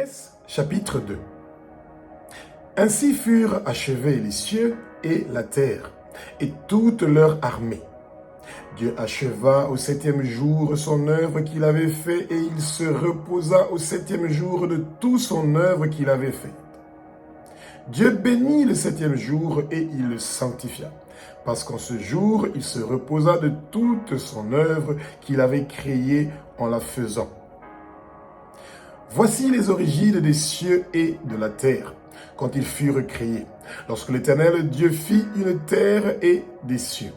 Genèse chapitre 2. Ainsi furent achevés les cieux et la terre, et toute leur armée. Dieu acheva au septième jour son œuvre qu'il avait faite, et il se reposa au septième jour de toute son œuvre qu'il avait faite. Dieu bénit le septième jour et il le sanctifia, parce qu'en ce jour il se reposa de toute son œuvre qu'il avait créée en la faisant. Voici les origines des cieux et de la terre, quand ils furent créés, lorsque l'Éternel Dieu fit une terre et des cieux.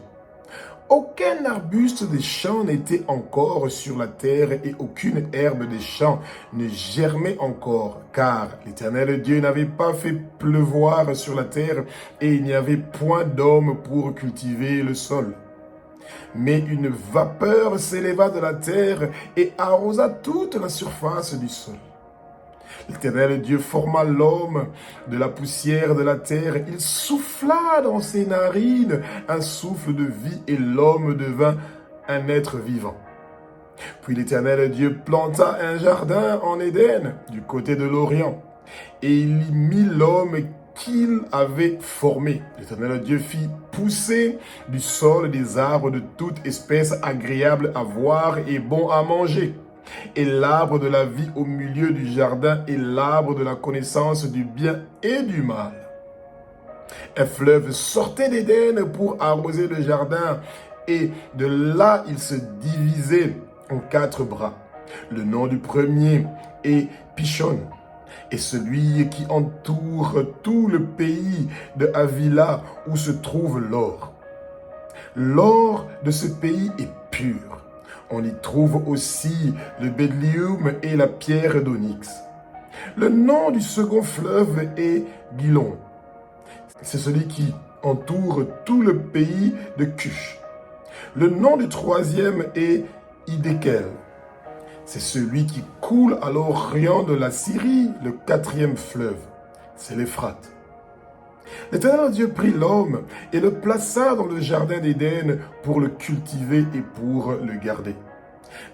Aucun arbuste des champs n'était encore sur la terre et aucune herbe des champs ne germait encore, car l'Éternel Dieu n'avait pas fait pleuvoir sur la terre et il n'y avait point d'homme pour cultiver le sol. Mais une vapeur s'éleva de la terre et arrosa toute la surface du sol. L'Éternel Dieu forma l'homme de la poussière de la terre. Il souffla dans ses narines un souffle de vie et l'homme devint un être vivant. Puis l'Éternel Dieu planta un jardin en Éden, du côté de l'Orient, et il y mit l'homme qu'il avait formé. L'Éternel Dieu fit pousser du sol des arbres de toute espèce agréables à voir et bons à manger, et l'arbre de la vie au milieu du jardin et l'arbre de la connaissance du bien et du mal. Un fleuve sortait d'Éden pour arroser le jardin, et de là il se divisait en 4 bras. Le nom du premier est Pishon, et celui qui entoure tout le pays de Havila où se trouve l'or. L'or de ce pays est pur. On y trouve aussi le bédlium et la pierre d'onyx. Le nom du second fleuve est Gilon. C'est celui qui entoure tout le pays de Cush. Le nom du troisième est Hiddekel. C'est celui qui coule à l'orient de la Syrie, le 4e fleuve. C'est l'Euphrate. L'Éternel Dieu prit l'homme et le plaça dans le jardin d'Éden pour le cultiver et pour le garder.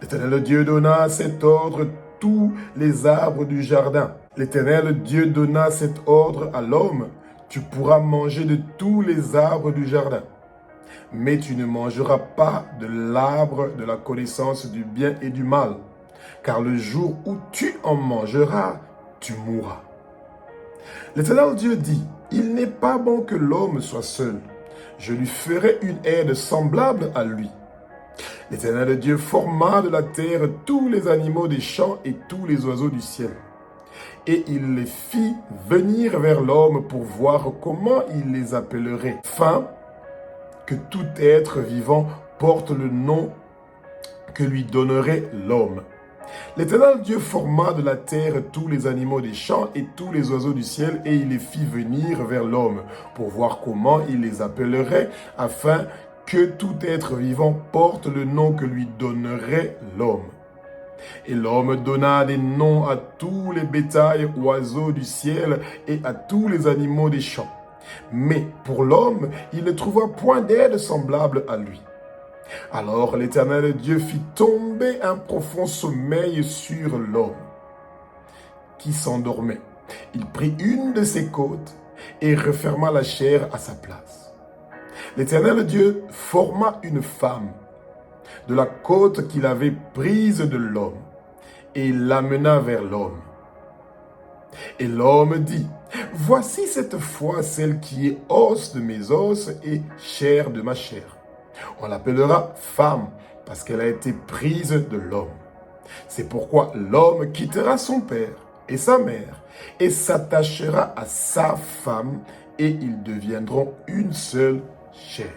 L'Éternel Dieu donna cet ordre tous les arbres du jardin. L'Éternel Dieu donna cet ordre à l'homme: tu pourras manger de tous les arbres du jardin, mais tu ne mangeras pas de l'arbre de la connaissance du bien et du mal, car le jour où tu en mangeras, tu mourras. L'Éternel Dieu dit: il n'est pas bon que l'homme soit seul. Je lui ferai une aide semblable à lui. L'Éternel Dieu forma de la terre tous les animaux des champs et tous les oiseaux du ciel. Et il les fit venir vers l'homme pour voir comment il les appellerait, afin que tout être vivant porte le nom que lui donnerait l'homme. L'Éternel Dieu forma de la terre tous les animaux des champs et tous les oiseaux du ciel, et il les fit venir vers l'homme pour voir comment il les appellerait, afin que tout être vivant porte le nom que lui donnerait l'homme. Et l'homme donna des noms à tous les bétails, oiseaux du ciel et à tous les animaux des champs. Mais pour l'homme, il ne trouva point d'aide semblable à lui. Alors l'Éternel Dieu fit tomber un profond sommeil sur l'homme, qui s'endormait. Il prit une de ses côtes et referma la chair à sa place. L'Éternel Dieu forma une femme de la côte qu'il avait prise de l'homme, et l'amena vers l'homme. Et l'homme dit: voici cette fois celle qui est os de mes os et chair de ma chair. On l'appellera femme, parce qu'elle a été prise de l'homme. C'est pourquoi l'homme quittera son père et sa mère, et s'attachera à sa femme, et ils deviendront une seule chair.